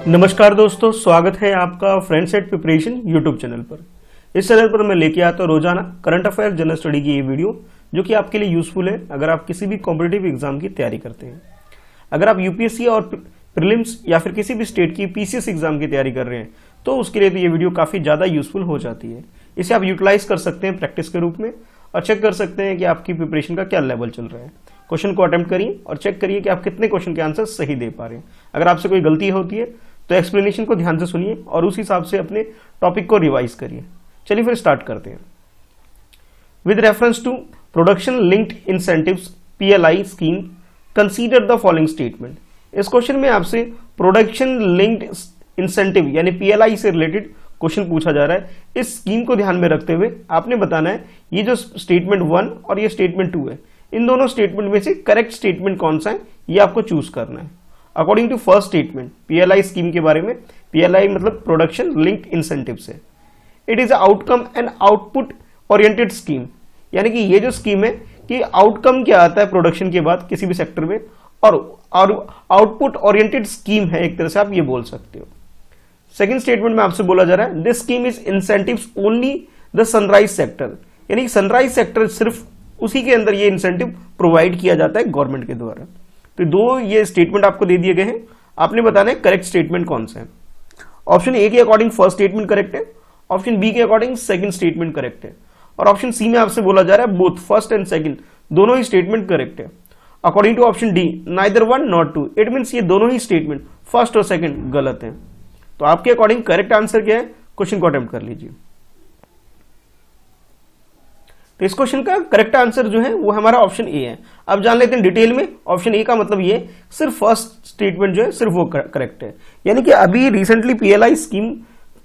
नमस्कार दोस्तों, स्वागत है आपका friend set preparation YouTube channel पर। इस चैनल पर मैं लेके आता हूँ रोजाना करंट अफेयर जनरल स्टडी की ये वीडियो, जो कि आपके लिए यूजफुल है अगर आप किसी भी कॉम्पिटिटिव एग्जाम की तैयारी करते हैं। अगर आप यूपीएससी और प्रीलिम्स या फिर किसी भी स्टेट की पीसीएस एग्जाम की तैयारी कर रहे हैं तो उसके लिए तो ये वीडियो काफी ज्यादा यूजफुल हो जाती है। इसे आप यूटिलाइज कर सकते हैं प्रैक्टिस के रूप में और चेक कर सकते हैं कि आपकी प्रिपरेशन का क्या लेवल चल रहा है। क्वेश्चन को अटेम्प्ट करिए और चेक करिए कि आप कितने क्वेश्चन के आंसर सही दे पा रहे हैं। अगर आपसे कोई गलती होती है तो एक्सप्लेनेशन को ध्यान से सुनिए और उस हिसाब से अपने टॉपिक को रिवाइज करिए। चलिए फिर स्टार्ट करते हैं। With reference to production linked incentives PLI scheme consider the following statement. इस क्वेश्चन में आपसे प्रोडक्शन लिंक्ड इंसेंटिव यानी पीएलआई से रिलेटेड क्वेश्चन पूछा जा रहा है। इस स्कीम को ध्यान में रखते हुए आपने बताना है ये जो स्टेटमेंट 1 और ये स्टेटमेंट 2 है, इन दोनों स्टेटमेंट में से करेक्ट स्टेटमेंट कौन सा है ये आपको चूज करना है। According to first statement PLI scheme के बारे में, पीएलआई मतलब प्रोडक्शन लिंक्ड इंसेंटिव से, it is outcome and output oriented scheme, यानी कि ये जो स्कीम है कि आउटकम क्या आता है प्रोडक्शन के बाद किसी भी सेक्टर में, और आउटपुट ओरिएंटेड स्कीम है, एक तरह से आप ये बोल सकते हो। सेकंड स्टेटमेंट में आपसे बोला जा रहा है this scheme is incentives only the sunrise sector, यानी सनराइज सेक्टर सिर्फ उसी के अंदर ये इंसेंटिव प्रोवाइड किया जाता है गवर्नमेंट के द्वारा। तो दो ये स्टेटमेंट आपको दे दिए गए हैं, आपने बताना है करेक्ट स्टेटमेंट कौन सा है। ऑप्शन ए के अकॉर्डिंग फर्स्ट स्टेटमेंट करेक्ट है, ऑप्शन बी के अकॉर्डिंग सेकंड स्टेटमेंट करेक्ट है, और ऑप्शन सी में आपसे बोला जा रहा है बोथ फर्स्ट एंड सेकंड दोनों ही स्टेटमेंट करेक्ट है। According to option D neither one not two, it means ये दोनों ही स्टेटमेंट फर्स्ट और सेकंड गलत है। तो आपके अकॉर्डिंग करेक्ट आंसर क्या है, क्वेश्चन को अटेम्प्ट कर लीजिए। तो इस क्वेश्चन का करेक्ट आंसर जो है वो हमारा ऑप्शन ए है। अब जान लेते हैं डिटेल में। ऑप्शन ए का मतलब ये सिर्फ फर्स्ट स्टेटमेंट जो है सिर्फ वो करेक्ट है, यानी कि अभी रिसेंटली पीएलआई स्कीम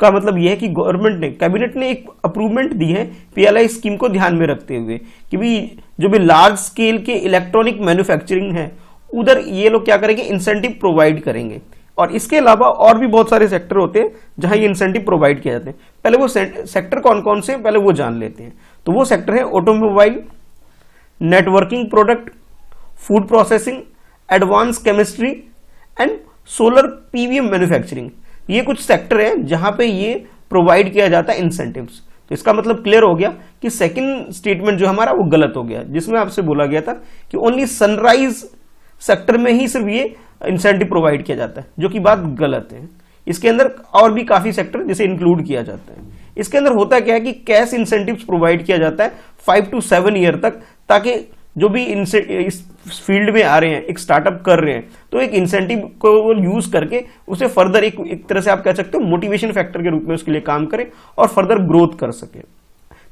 का मतलब ये है कि गवर्नमेंट ने, कैबिनेट ने एक अप्रूवमेंट दी है पीएलआई स्कीम को ध्यान में रखते हुए कि भी जो भी लार्ज स्केल के इलेक्ट्रॉनिक मैन्युफैक्चरिंग है उधर ये लोग क्या करेंगे, इंसेंटिव प्रोवाइड करेंगे। और इसके अलावा और भी बहुत सारे सेक्टर होते हैं जहां ये इंसेंटिव प्रोवाइड किए जाते हैं। पहले वो सेक्टर कौन कौन से पहले वो जान लेते हैं। तो वो सेक्टर है automobile, networking product, food processing, advance chemistry and solar PVM manufacturing. ये कुछ सेक्टर है जहां पे ये प्रोवाइड किया जाता है इंसेंटिव्स। तो इसका मतलब क्लियर हो गया कि सेकंड स्टेटमेंट जो हमारा वो गलत हो गया, जिसमें आपसे बोला गया था कि ओनली सनराइज सेक्टर में ही सिर्फ ये इंसेंटिव प्रोवाइड किया जाता है, जो कि बात गलत है। इसके अंदर और भी काफी सेक्टर जिसे इंक्लूड किया जाता है। इसके अंदर होता क्या है कि कैश इंसेंटिव्स प्रोवाइड किया जाता है 5 to 7 ईयर तक, ताकि जो भी इस फील्ड में आ रहे हैं, एक स्टार्टअप कर रहे हैं, तो एक इंसेंटिव को यूज करके उसे फर्दर एक तरह से आप कह सकते हो मोटिवेशन फैक्टर के रूप में उसके लिए काम करें और फर्दर ग्रोथ कर सके।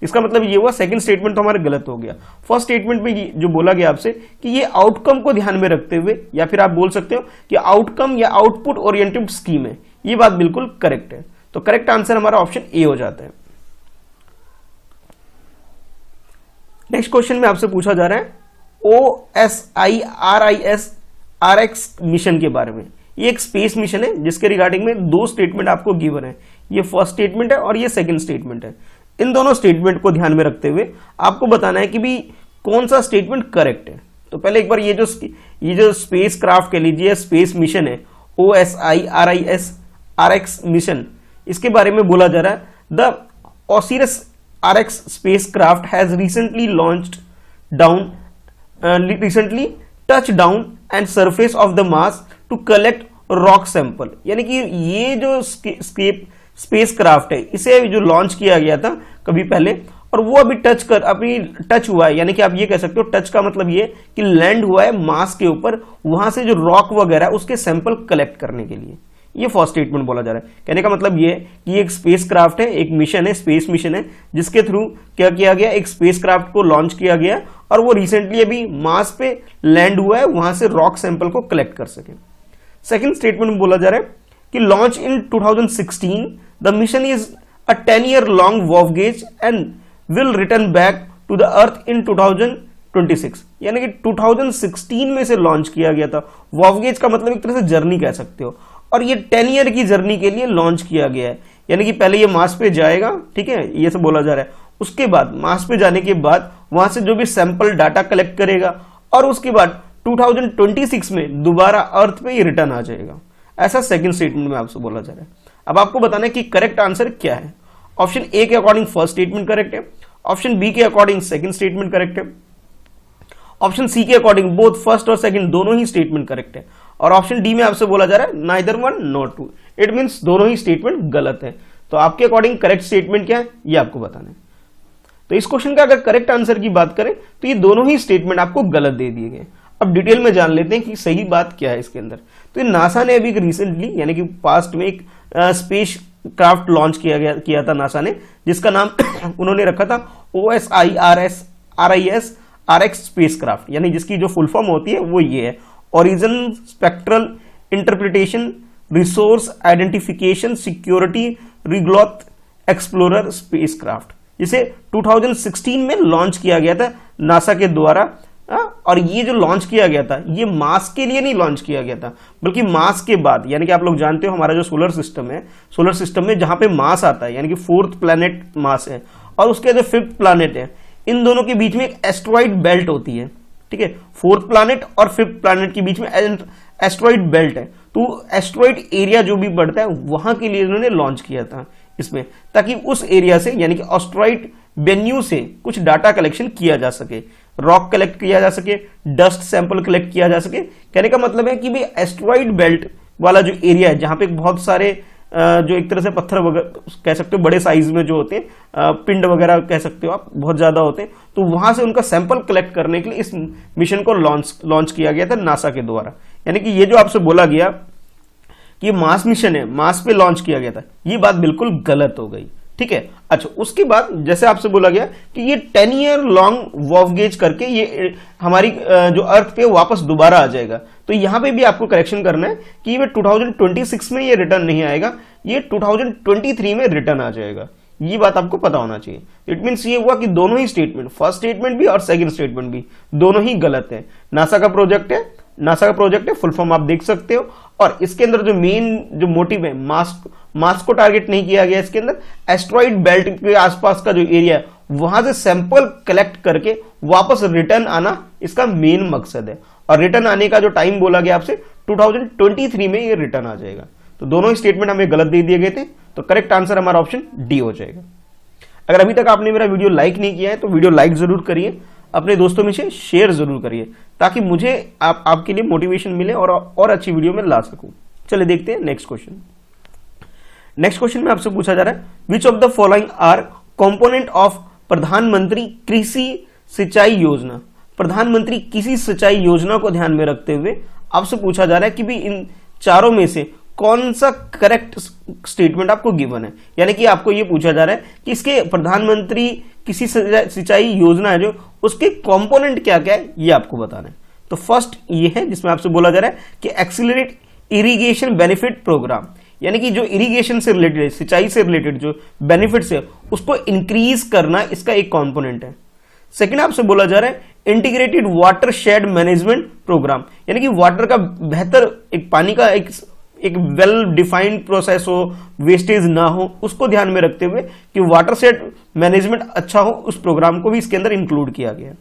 इसका मतलब ये हुआ सेकंड स्टेटमेंट तो हमारा गलत हो गया। फर्स्ट स्टेटमेंट में जो बोला गया आपसे कि ये आउटकम को ध्यान में रखते हुए, या फिर आप बोल सकते हो कि आउटकम या आउटपुट ओरिएंटेड स्कीम है, ये बात बिल्कुल करेक्ट है। तो करेक्ट आंसर हमारा ऑप्शन ए हो जाता है। नेक्स्ट क्वेश्चन में आपसे पूछा जा रहा है OSIRIS-RX मिशन के बारे में। ये एक स्पेस मिशन है जिसके रिगार्डिंग में दो स्टेटमेंट आपको गिवन है। ये फर्स्ट स्टेटमेंट है और ये सेकंड स्टेटमेंट है। इन दोनों स्टेटमेंट को ध्यान में रखते हुए आपको बताना है कि भी कौन सा स्टेटमेंट करेक्ट है। तो पहले एक बार ये जो स्पेस क्राफ्ट कह लीजिए, स्पेस मिशन है OSIRIS-RX मिशन, इसके बारे में बोला जा रहा है the OSIRIS-RX spacecraft has recently touched down and surface of the Mars to collect rock sample, यानी कि ये जो स्पेस क्राफ्ट है इसे जो लॉन्च किया गया था कभी पहले, और वो अभी टच हुआ है, यानी कि आप ये कह सकते हो टच का मतलब ये कि लैंड हुआ है मार्स के ऊपर, वहां से जो रॉक वगैरह उसके सैंपल कलेक्ट करने के लिए। ये फर्स्ट स्टेटमेंट बोला जा रहा है। कहने का मतलब ये कि एक स्पेस क्राफ्ट है, एक मिशन है, स्पेस मिशन है, जिसके थ्रू क्या किया गया, एक स्पेस क्राफ्ट को लॉन्च किया गया और वो रिसेंटली अभी मार्स पे लैंड हुआ है, वहां से रॉक सैंपल को कलेक्ट कर सके। सेकंड स्टेटमेंट में बोला जा रहा है कि launch in 2016 the mission is a 10-year long voyage and will return back to the earth in 2026, यानी कि 2016 में से लॉन्च किया गया था। वॉवगेज का मतलब एक तरह से जर्नी कह सकते हो, और ये 10 ईयर की जर्नी के लिए लॉन्च किया गया है, यानी कि पहले ये मार्स पे जाएगा, ठीक है, ये सब बोला जा रहा है। उसके बाद मार्स पे जाने के बाद वहां से जो भी सैंपल डाटा कलेक्ट करेगा और उसके बाद 2026 में दोबारा अर्थ पे ये रिटर्न आ जाएगा। ऐसा सेकंड स्टेटमेंट में आपसे बोला जा रहा है। अब आपको बताना है कि करेक्ट आंसर क्या है। ऑप्शन ए के अकॉर्डिंग फर्स्ट स्टेटमेंट करेक्ट है, ऑप्शन बी के अकॉर्डिंग सेकंड स्टेटमेंट करेक्ट है, ऑप्शन सी के अकॉर्डिंग बोथ फर्स्ट और सेकंड दोनों ही स्टेटमेंट करेक्ट है, और ऑप्शन डी में आपसे बोला जा रहा है neither one not two. It means दोनों ही स्टेटमेंट गलत है। तो आपके अकॉर्डिंग करेक्ट स्टेटमेंट क्या है ये आपको बताना है। तो इस क्वेश्चन का अगर करेक्ट आंसर की बात करें तो ये दोनों ही स्टेटमेंट आपको गलत दे दिए गए। अब डिटेल में जान लेते हैं कि सही बात क्या है इसके अंदर। तो नासा ने अभी रिसेंटली यानी कि पास्ट में एक स्पेस क्राफ्ट लॉन्च किया था नासा ने, जिसका नाम उन्होंने रखा था OSIRIS-RX स्पेस क्राफ्ट, यानी जिसकी जो फुल फॉर्म होती है वो ये है, origin spectral interpretation resource identification security regolith explorer spacecraft, जिसे 2016 में लॉन्च किया गया था नासा के द्वारा। और ये जो लॉन्च किया गया था ये मार्स के लिए नहीं लॉन्च किया गया था, बल्कि मार्स के बाद, यानी कि आप लोग जानते हो हमारा जो सोलर सिस्टम है, सोलर सिस्टम में जहां पे मार्स आता है यानी कि फोर्थ प्लैनेट मार्स है और उसके जो फिफ्थ प्लैनेट है, इन दोनों के बीच में एक एस्ट्रॉइड बेल्ट होती है। ठीक है, फोर्थ प्लैनेट और फिफ्थ प्लैनेट के बीच में एस्ट्रॉइड बेल्ट है, तो एस्ट्रॉइड एरिया जो भी बढ़ता है वहां के लिए इन्होंने लॉन्च किया था इसमें, ताकि उस एरिया से यानी कि एस्ट्रॉइड वेन्यू से कुछ डाटा कलेक्शन किया जा सके, रॉक कलेक्ट किया जा सके, डस्ट सैंपल कलेक्ट किया जा सके। कहने का मतलब है कि भाई एस्ट्रॉइड बेल्ट वाला जो एरिया है जहां पे बहुत सारे जो एक तरह से पत्थर वगैरह कह सकते हो बड़े साइज में जो होते हैं, पिंड वगैरह कह सकते हो आप, बहुत ज्यादा होते हैं, तो वहां से उनका सैंपल कलेक्ट करने के लिए इस मिशन को लॉन्च किया गया था नासा के द्वारा। यानी कि ये जो आपसे बोला गया कि मार्स मिशन है, मार्स पे लॉन्च किया गया था, ये बात बिल्कुल गलत हो गई। ठीक है, अच्छा उसके बाद जैसे आपसे बोला गया कि ये 10 ईयर लॉन्ग वॉव गेज करके ये हमारी जो अर्थ पे वापस दोबारा आ जाएगा, तो यहां पे भी आपको करेक्शन करना है कि ये 2026 में ये रिटर्न नहीं आएगा, ये 2023 में रिटर्न आ जाएगा। ये बात आपको पता होना चाहिए। इट मीन्स ये हुआ कि दोनों ही स्टेटमेंट, फर्स्ट स्टेटमेंट भी और सेकंड स्टेटमेंट भी, दोनों ही गलत है। नासा का प्रोजेक्ट है, फुल फॉर्म आप देख सकते हो, और इसके अंदर जो मेन जो मोटिव है, मार्स को टारगेट नहीं किया गया, इसके अंदर एस्ट्रॉइड बेल्ट के आसपास का जो एरिया है वहां से सैंपल कलेक्ट करके वापस रिटर्न आना इसका मेन मकसद है। और रिटर्न आने का जो टाइम बोला गया आपसे 2023 में ये रिटर्न आ जाएगा। तो दोनों ही स्टेटमेंट हमें गलत दे दिए गए थे, तो करेक्ट आंसर हमारा ऑप्शन डी हो जाएगा। अगर अभी तक आपने मेरा वीडियो लाइक नहीं किया है तो वीडियो लाइक जरूर करिए, अपने दोस्तों में से शेयर जरूर करिए, ताकि मुझे आपके लिए मोटिवेशन मिले और अच्छी वीडियो में ला सकूं। चलिए देखते हैं नेक्स्ट क्वेश्चन। नेक्स्ट क्वेश्चन में आपसे पूछा जा रहा है which of the following R component of प्रधानमंत्री कृषि सिंचाई योजना। प्रधानमंत्री कृषि सिंचाई योजना को ध्यान में रखते हुए आपसे पूछा जा रहा है कि भी इन चारों में से कौन सा करेक्ट स्टेटमेंट आपको गिवन है। यानी कि आपको यह पूछा जा रहा है कि इसके प्रधानमंत्री कृषि सिंचाई योजना है जो, उसके कंपोनेंट क्या क्या है ये आपको बताना है। तो फर्स्ट ये है जिसमें आपसे बोला जा रहा है कि एक्सीलरेट इरिगेशन बेनिफिट प्रोग्राम, यानी कि जो इरिगेशन से रिलेटेड है, सिंचाई से रिलेटेड जो बेनिफिट्स है उसको इंक्रीज करना इसका एक कंपोनेंट है। सेकंड आपसे बोला जा रहा है integrated watershed management programme, यानी कि वाटर का बेहतर, एक पानी का एक वेल डिफाइंड प्रोसेस हो, वेस्टेज ना हो, उसको ध्यान में रखते हुए कि वाटर शेड मैनेजमेंट अच्छा हो, उस प्रोग्राम को भी इसके अंदर इंक्लूड किया गया।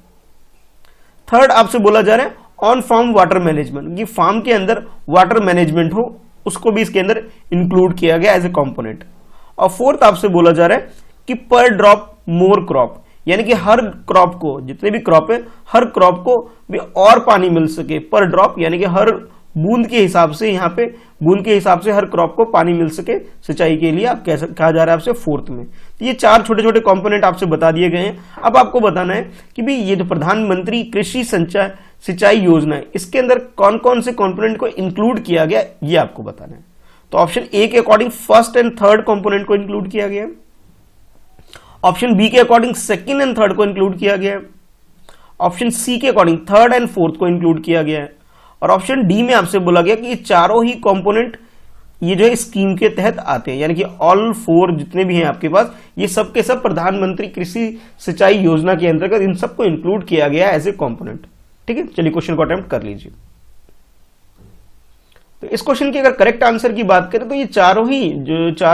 थर्ड आपसे बोला जा रहा है ऑन फार्म वाटर मैनेजमेंट, कि फार्म के अंदर वाटर मैनेजमेंट हो, उसको भी इसके अंदर इंक्लूड किया गया एज ए कंपोनेंट। और फोर्थ आपसे बोला जा रहा है कि पर ड्रॉप मोर क्रॉप, यानी कि हर क्रॉप को, जितने भी क्रॉप है, हर क्रॉप को भी और पानी मिल सके, पर ड्रॉप यानी कि हर बूंद के हिसाब से, यहाँ पे बूंद के हिसाब से हर क्रॉप को पानी मिल सके सिंचाई के लिए, आप कहा जा रहा है आपसे फोर्थ में। तो ये चार छोटे छोटे कंपोनेंट आपसे बता दिए गए हैं। अब आपको बताना है कि भाई ये जो प्रधानमंत्री कृषि सिंचाई योजना है इसके अंदर कौन कौन से कंपोनेंट को इंक्लूड किया गया, ये आपको बताना है। तो ऑप्शन ए के according first and third component को इंक्लूड किया गया है, ऑप्शन बी के अकॉर्डिंग सेकंड एंड थर्ड को इंक्लूड किया गया है, ऑप्शन सी के अकॉर्डिंग थर्ड एंड फोर्थ को इंक्लूड किया गया है, और ऑप्शन डी में आपसे बोला गया कि ये चारों ही कंपोनेंट ये जो है स्कीम के तहत आते हैं, यानी कि ऑल फोर जितने भी हैं आपके पास, ये सब के सब प्रधानमंत्री कृषि सिंचाई योजना के अंतर्गत इन सबको इंक्लूड किया गया एज ए कंपोनेंट। ठीक है, चलिए क्वेश्चन को अटेम्प्ट कर लीजिए। तो इस क्वेश्चन की अगर करेक्ट आंसर की बात करें तो ये चारों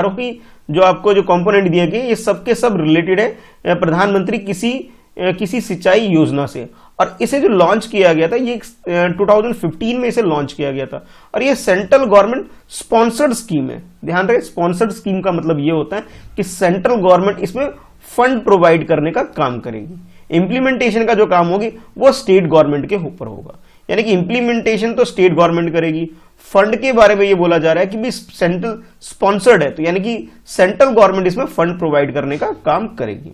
ही जो आपको जो कंपोनेंट दिए गए ये सब के सब रिलेटेड है प्रधानमंत्री कृषि किसी सिंचाई योजना से, और इसे जो लॉन्च किया गया था ये 2015 में इसे लॉन्च किया गया था, और ये सेंट्रल गवर्नमेंट स्पॉन्सर्ड स्कीम है। ध्यान रहे, स्पॉन्सर्ड स्कीम का मतलब ये होता है कि सेंट्रल गवर्नमेंट इसमें फंड प्रोवाइड करने का काम करेगी। इंप्लीमेंटेशन का जो काम होगी वो स्टेट गवर्नमेंट के ऊपर होगा, यानी कि इंप्लीमेंटेशन तो स्टेट गवर्नमेंट करेगी। फंड के बारे में ये बोला जा रहा है कि भी सेंट्रल स्पॉन्सर्ड है, तो यानी कि सेंट्रल गवर्नमेंट इसमें फंड प्रोवाइड करने का काम करेगी।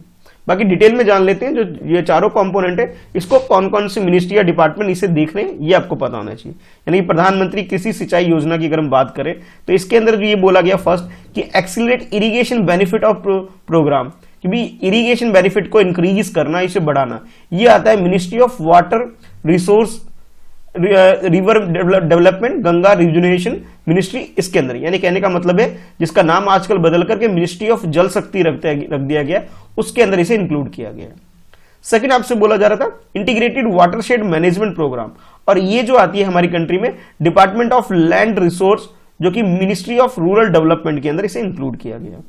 बाकी डिटेल में जान लेते हैं, जो ये चारों कंपोनेंट है इसको कौन कौन सी मिनिस्ट्री या डिपार्टमेंट इसे देख रहे हैं ये आपको पता होना चाहिए। यानी कि प्रधानमंत्री कृषि सिंचाई योजना की अगर हम बात करें तो इसके अंदर जो ये बोला गया फर्स्ट कि accelerate irrigation benefit of programme, कि भी इरिगेशन बेनिफिट को इंक्रीज करना, इसे बढ़ाना, ये आता है ministry of water resource river development, Ganga rejuvenation ministry इसके अंदर। यानी कहने का मतलब है जिसका नाम आजकल बदल करके मिनिस्ट्री ऑफ जल शक्ति रख दिया गया, उसके अंदर इसे इंक्लूड किया गया। सेकंड आपसे बोला जा रहा था इंटीग्रेटेड वाटरशेड मैनेजमेंट प्रोग्राम, और ये जो आती है हमारी कंट्री में डिपार्टमेंट ऑफ लैंड रिसोर्स, जो कि मिनिस्ट्री ऑफ रूरल डेवलपमेंट के अंदर इसे इंक्लूड किया गया।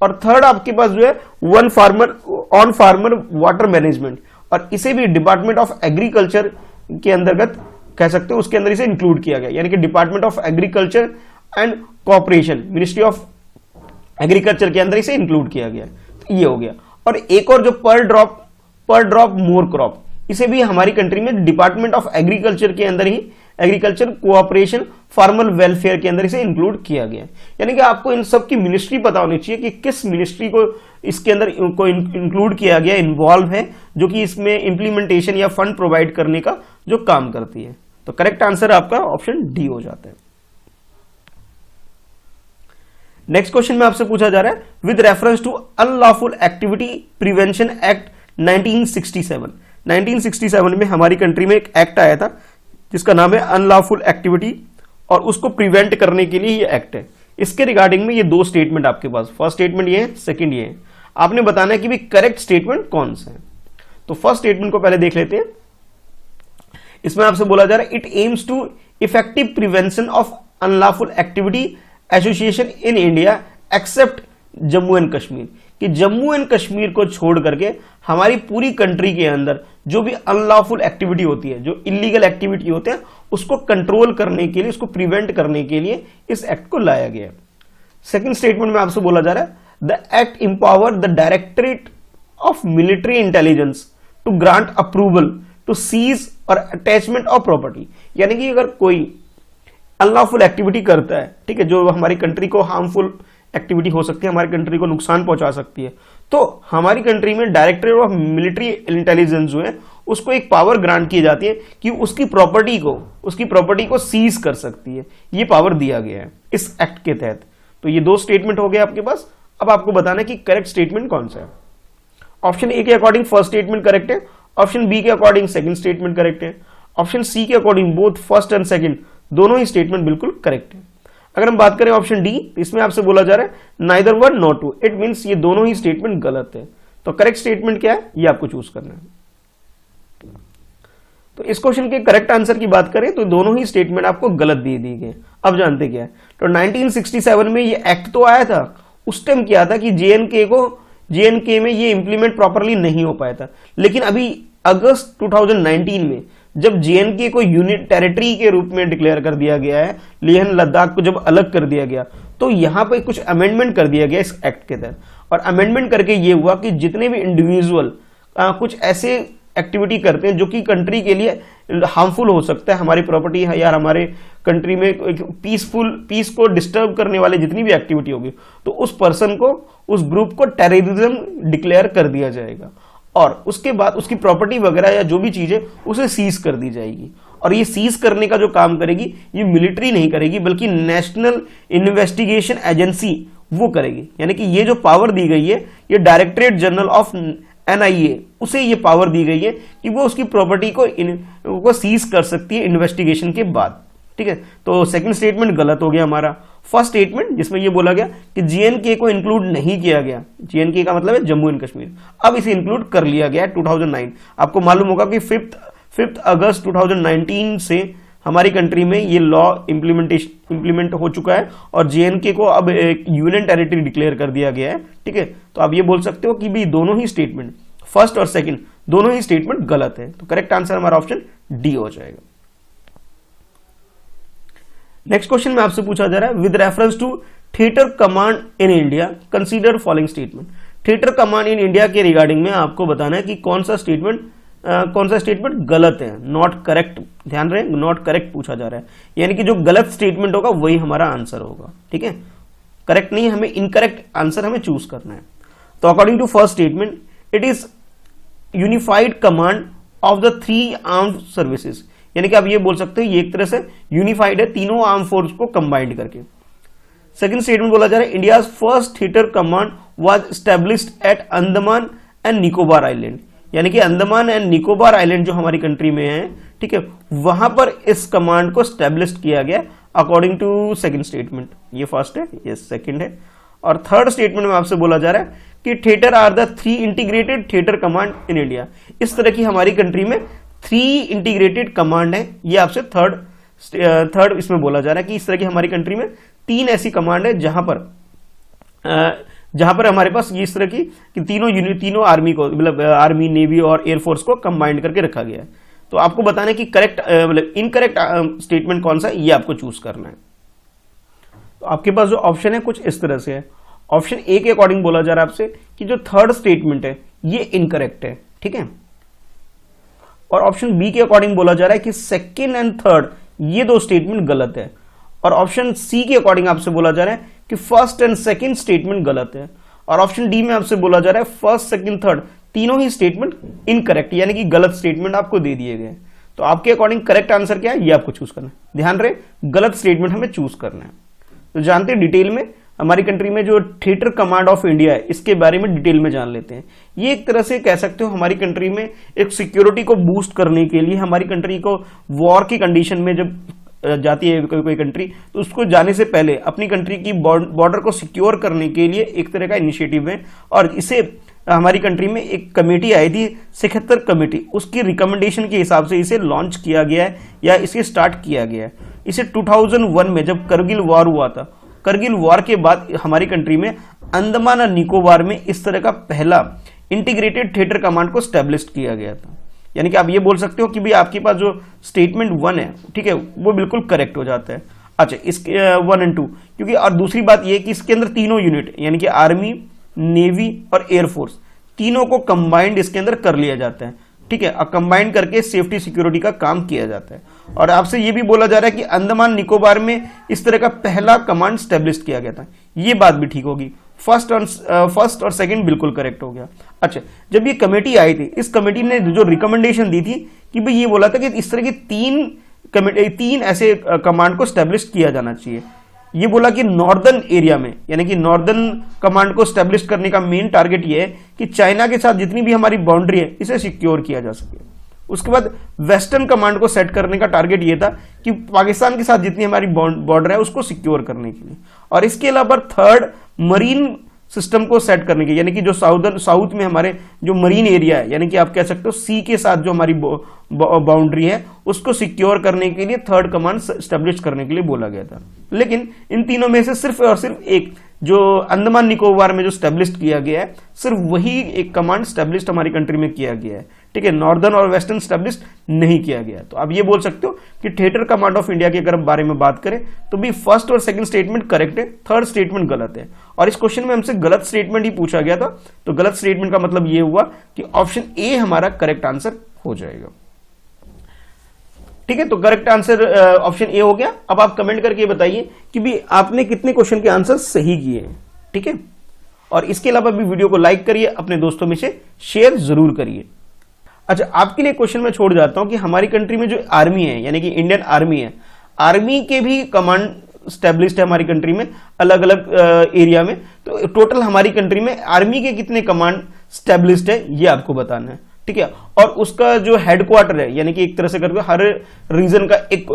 और थर्ड आपके पास जो है one farmer on farmer water management, और इसे भी डिपार्टमेंट ऑफ एग्रीकल्चर के अंतर्गत कह सकते हो, उसके अंदर इसे इंक्लूड किया गया, यानी कि department of agriculture and cooperation, ministry of agriculture के अंदर इसे इंक्लूड किया गया। तो ये हो गया। और एक और जो पर ड्रॉप मोर क्रॉप, इसे भी हमारी कंट्री में डिपार्टमेंट ऑफ एग्रीकल्चर के अंदर ही एग्रीकल्चर कोऑपरेशन फार्मर वेलफेयर के अंदर इसे इंक्लूड किया गया। यानी कि आपको इन सब की मिनिस्ट्री पता होनी चाहिए कि किस मिनिस्ट्री को इसके अंदर को इंक्लूड किया गया, इन्वॉल्व है, जो कि इसमें इंप्लीमेंटेशन या फंड प्रोवाइड करने का जो काम करती है। तो करेक्ट आंसर आपका ऑप्शन डी हो जाता है। नेक्स्ट क्वेश्चन में आपसे पूछा जा रहा है with reference to unlawful activity prevention act 1967। 1967 में हमारी कंट्री में एक एक्ट आया था जिसका नाम है अनलॉफुल एक्टिविटी, और उसको प्रिवेंट करने के लिए ये एक्ट है। इसके रिगार्डिंग में ये दो स्टेटमेंट आपके पास, फर्स्ट स्टेटमेंट ये है, सेकंड ये है। आपने बताना है कि भी करेक्ट स्टेटमेंट कौन सा है। तो फर्स्ट स्टेटमेंट को पहले देख लेते हैं। इसमें आपसे बोला जा रहा है it aims to effective prevention of unlawful activity association in India except Jammu and Kashmir, कि जम्मू एंड कश्मीर को छोड़ करके हमारी पूरी कंट्री के अंदर जो भी अनलॉफुल एक्टिविटी होती है, जो इलीगल एक्टिविटी होते हैं, उसको कंट्रोल करने के लिए, उसको प्रिवेंट करने के लिए इस एक्ट को लाया गया। सेकंड स्टेटमेंट में आपसे बोला जा रहा है the act empower the directorate of military intelligence to grant approval to seize और अटैचमेंट ऑफ प्रॉपर्टी, यानी कि अगर कोई अनलॉफुल एक्टिविटी करता है, ठीक है, जो हमारी कंट्री को हार्मफुल एक्टिविटी हो सकती है, हमारी कंट्री को नुकसान पहुंचा सकती है, तो हमारी कंट्री में डायरेक्टरेट ऑफ मिलिट्री इंटेलिजेंस जो है उसको एक पावर ग्रांट की जाती है कि उसकी प्रॉपर्टी को सीज कर सकती है। ये पावर दिया गया है इस एक्ट के तहत। तो ये दो स्टेटमेंट हो गए आपके पास। अब आपको बताना है कि करेक्ट स्टेटमेंट कौन सा है। ऑप्शन ए के अकॉर्डिंग फर्स्ट स्टेटमेंट करेक्ट है, ऑप्शन बी के अकॉर्डिंग सेकंड स्टेटमेंट करेक्ट है, ऑप्शन सी के according both first and second दोनों ही स्टेटमेंट बिल्कुल करेक्ट है। अगर हम बात करें ऑप्शन डी, इसमें आपसे बोला जा रहा है neither one not two, it means ये दोनों ही स्टेटमेंट गलत है। तो करेक्ट स्टेटमेंट क्या है ये आपको चूज करना है। तो इस क्वेश्चन के करेक्ट आंसर की बात करें तो दोनों ही स्टेटमेंट आपको गलत दी गए। अब जानते क्या है। तो 1967 में ये एक्ट तो आया था, उस टाइम क्या था कि जेएनके में ये इंप्लीमेंट प्रॉपरली नहीं हो पाया था, लेकिन अभी अगस्त 2019 में जब जेएनके को यूनिट टेरिटरी के रूप में डिक्लेयर कर दिया गया है, लेह लद्दाख को जब अलग कर दिया गया, तो यहां पर कुछ अमेंडमेंट कर दिया गया इस एक्ट के तहत। और अमेंडमेंट करके ये हुआ कि जितने भी इंडिविजुअल कुछ ऐसे एक्टिविटी करते हैं जो कि कंट्री के लिए हार्मफुल हो सकता है, हमारी प्रॉपर्टी है या हमारे कंट्री में पीस को डिस्टर्ब करने वाले जितनी भी एक्टिविटी होगी, तो उस पर्सन को, उस ग्रुप को टेररिज्म डिक्लेयर कर दिया जाएगा, और उसके बाद उसकी प्रॉपर्टी वगैरह या जो भी चीज है उसे सीज कर दी जाएगी। और ये सीज करने का जो काम करेगी ये मिलिट्री नहीं करेगी, बल्कि नेशनल इन्वेस्टिगेशन एजेंसी वो करेगी। यानी कि ये जो पावर दी गई है ये डायरेक्टरेट जनरल ऑफ NIA, उसे ये पावर दी गई है कि वो उसकी प्रॉपर्टी को सीज कर सकती है इन्वेस्टिगेशन के बाद। ठीक है, तो सेकंड स्टेटमेंट गलत हो गया हमारा। फर्स्ट स्टेटमेंट जिसमें ये बोला गया कि जेएनके को इंक्लूड नहीं किया गया, जेएनके का मतलब है जम्मू एंड कश्मीर, अब इसे इंक्लूड कर लिया गया 2009। आपको मालूम होगा कि 5 अगस्त 2019 से हमारी कंट्री में ये लॉ इंप्लीमेंट हो चुका है और जेएनके को अब एक यूनियन टेरिटरी डिक्लेयर कर दिया गया है। ठीक है, तो आप ये बोल सकते हो कि भी दोनों ही स्टेटमेंट, फर्स्ट और सेकंड दोनों ही स्टेटमेंट गलत है, तो करेक्ट आंसर हमारा ऑप्शन डी हो जाएगा। नेक्स्ट क्वेश्चन में आपसे पूछा जा रहा है, with reference to theatre command in India consider following statement. Theatre command in India के रिगार्डिंग में आपको बताना है कि कौन सा स्टेटमेंट गलत है, नॉट करेक्ट। ध्यान रहे, नॉट करेक्ट पूछा जा रहा है, यानी कि जो गलत स्टेटमेंट होगा वही हमारा आंसर होगा। ठीक है, करेक्ट नहीं, हमें इनकरेक्ट आंसर हमें चूज करना है। तो according to first statement, it is unified command of the 3 armed services, यानी कि आप ये बोल सकते हो ये एक तरह से यूनिफाइड है, तीनों आर्म फोर्स को कंबाइंड करके। सेकंड स्टेटमेंट बोला जा रहा है, India first theatre command was established at Andaman and Nicobar island, यानी कि अंडमान एंड निकोबार आइलैंड जो हमारी कंट्री में है, ठीक है, वहां पर इस कमांड को एस्टेब्लिश किया गया अकॉर्डिंग टू सेकंड स्टेटमेंट। ये फर्स्ट है, ये सेकंड है। और थर्ड स्टेटमेंट में आपसे बोला जा रहा है कि theatre are the 3 integrated theatre command in India. इस तरह की हमारी कंट्री में 3 इंटीग्रेटेड कमांड है, ये आपसे थर्ड इसमें बोला जा रहा है कि इस तरह की हमारी कंट्री में 3 ऐसी कमांड है जहां पर हमारे पास ये इस तरह की कि तीनों आर्मी को, मतलब आर्मी, नेवी और एयरफोर्स को कंबाइंड करके रखा गया है। तो आपको बताना है कि करेक्ट मतलब इनकरेक्ट स्टेटमेंट कौन सा है, ये आपको चूज करना है। तो आपके पास जो ऑप्शन है कुछ इस तरह से है। ऑप्शन ए के अकॉर्डिंग बोला जा रहा है आपसे कि जो थर्ड स्टेटमेंट है ये इनकरेक्ट है, ठीक है। और ऑप्शन बी के अकॉर्डिंग बोला जा रहा है कि सेकेंड एंड थर्ड ये 2 स्टेटमेंट गलत है। और ऑप्शन सी के अकॉर्डिंग आपसे बोला जा रहा है कि फर्स्ट एंड सेकंड स्टेटमेंट गलत है। और ऑप्शन डी में आपसे बोला जा रहा है फर्स्ट, सेकंड, थर्ड तीनों ही स्टेटमेंट इनकरेक्ट, यानी कि गलत स्टेटमेंट आपको दे दिए गए। तो आपके अकॉर्डिंग करेक्ट आंसर क्या है, ये आपको चूज करना है। ध्यान रहे, गलत स्टेटमेंट हमें चूज करना है। तो जानते हैं डिटेल में हमारी कंट्री में जो थिएटर कमांड ऑफ इंडिया है इसके बारे में डिटेल में जान लेते हैं। ये एक तरह से कह सकते हो हमारी कंट्री में एक सिक्योरिटी को बूस्ट करने के लिए, हमारी कंट्री को वॉर की कंडीशन में जब जाती है कोई कंट्री, तो उसको जाने से पहले अपनी कंट्री की बॉर्डर को सिक्योर करने के लिए एक तरह का इनिशिएटिव है। और इसे हमारी कंट्री में एक कमेटी आई थी 76 कमेटी, उसकी रिकमेंडेशन के हिसाब से इसे लॉन्च किया गया है या इसे स्टार्ट किया गया है। इसे 2001 में जब करगिल वॉर हुआ था, करगिल वॉर के बाद हमारी कंट्री में अंडमान और निकोबार में इस तरह का पहला इंटीग्रेटेड थिएटर कमांड को स्टैब्लिश किया गया था। यानी कि आप ये बोल सकते हो कि भाई आपके पास जो स्टेटमेंट 1 है, ठीक है, वो बिल्कुल करेक्ट हो जाता है। अच्छा, इसके 1 और 2, क्योंकि और दूसरी बात ये कि इसके अंदर तीनों यूनिट यानी कि आर्मी, नेवी और एयरफोर्स तीनों को कंबाइंड इसके अंदर कर लिया जाता है, ठीक है, और कंबाइंड करके सेफ्टी सिक्योरिटी का काम किया जाता है। और आपसे ये भी बोला जा रहा है कि अंडमान निकोबार में इस तरह का पहला कमांड स्टैब्लिश किया गया था, ये बात भी ठीक होगी। फर्स्ट और सेकंड बिल्कुल करेक्ट हो गया। अच्छा, जब ये कमेटी आई थी, इस कमेटी ने जो रिकमेंडेशन दी थी कि भाई ये बोला था कि इस तरह की 3 ऐसे कमांड को स्टैब्लिश किया जाना चाहिए। ये बोला कि नॉर्दर्न एरिया में, यानी कि नॉर्दर्न कमांड को स्टैब्लिश करने का मेन टारगेट ये है कि चाइना के साथ जितनी भी हमारी बाउंड्री है इसे सिक्योर किया जा सके। उसके बाद वेस्टर्न कमांड को सेट करने का टारगेट ये था कि पाकिस्तान के साथ जितनी हमारी बॉर्डर है उसको सिक्योर करने के लिए। और इसके अलावा थर्ड, मरीन सिस्टम को सेट करने के, यानी कि जो साउथ में हमारे जो मरीन एरिया है, यानी कि आप कह सकते हो सी के साथ जो हमारी बाउंड्री है उसको सिक्योर करने के लिए थर्ड कमांड स्टैब्लिश करने के लिए बोला गया था। लेकिन इन तीनों में से सिर्फ और सिर्फ एक जो अंडमान निकोबार में जो स्टैब्लिश किया गया है, सिर्फ वही एक कमांड स्टैब्लिश हमारी कंट्री में किया गया है, ठीक है, नॉर्दर्न और वेस्टर्न स्टैब्लिश नहीं किया गया। तो आप ये बोल सकते हो कि थिएटर कमांड ऑफ इंडिया के अगर बारे में बात करें तो भी फर्स्ट और सेकंड स्टेटमेंट करेक्ट है, थर्ड स्टेटमेंट गलत है। और इस क्वेश्चन में हमसे गलत स्टेटमेंट ही पूछा गया था, तो गलत स्टेटमेंट का मतलब ये हुआ कि ऑप्शन ए हमारा करेक्ट आंसर हो जाएगा। ठीक है, तो करेक्ट आंसर ऑप्शन ए हो गया। अब आप कमेंट करके बताइए कि भी आपने कितने क्वेश्चन के आंसर सही किए हैं, ठीक है। और इसके अलावा भी वीडियो को लाइक करिए, अपने दोस्तों में से शेयर जरूर करिए। अच्छा, आपके लिए क्वेश्चन मैं छोड़ जाता हूं कि हमारी कंट्री में जो आर्मी है, यानी कि इंडियन आर्मी है, आर्मी के भी कमांड स्टैब्लिश्ड है हमारी कंट्री में अलग अलग एरिया में। तो टोटल हमारी कंट्री में आर्मी के कितने कमांड स्टैब्लिश्ड है ये आपको बताना है, ठीक है। और उसका जो हेडक्वार्टर है, यानी कि एक तरह से करके हर रीजन का एक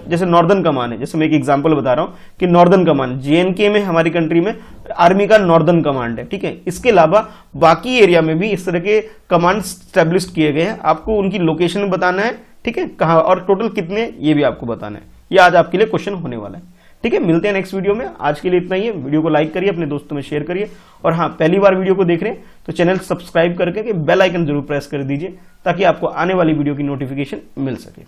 जैसे नॉर्दर्न कमांड है, जैसे मैं एक एग्जांपल बता रहा हूं कि नॉर्दर्न कमांड जेएनके में हमारी कंट्री में आर्मी का नॉर्दर्न कमांड है, ठीक है। इसके अलावा बाकी एरिया में भी इस तरह के कमांड स्टैब्लिश किए गए हैं, आपको उनकी लोकेशन बताना है, ठीक है, कहां और टोटल कितने ये भी आपको बताना है। ये आज आपके लिए क्वेश्चन होने वाला है। ठीक है, मिलते हैं नेक्स्ट वीडियो में। आज के लिए इतना ही है। वीडियो को लाइक करिए, अपने दोस्तों में शेयर करिए, और हाँ, पहली बार वीडियो को देख रहे हैं तो चैनल सब्सक्राइब करके बेल आइकन जरूर प्रेस कर दीजिए ताकि आपको आने वाली वीडियो की नोटिफिकेशन मिल सके।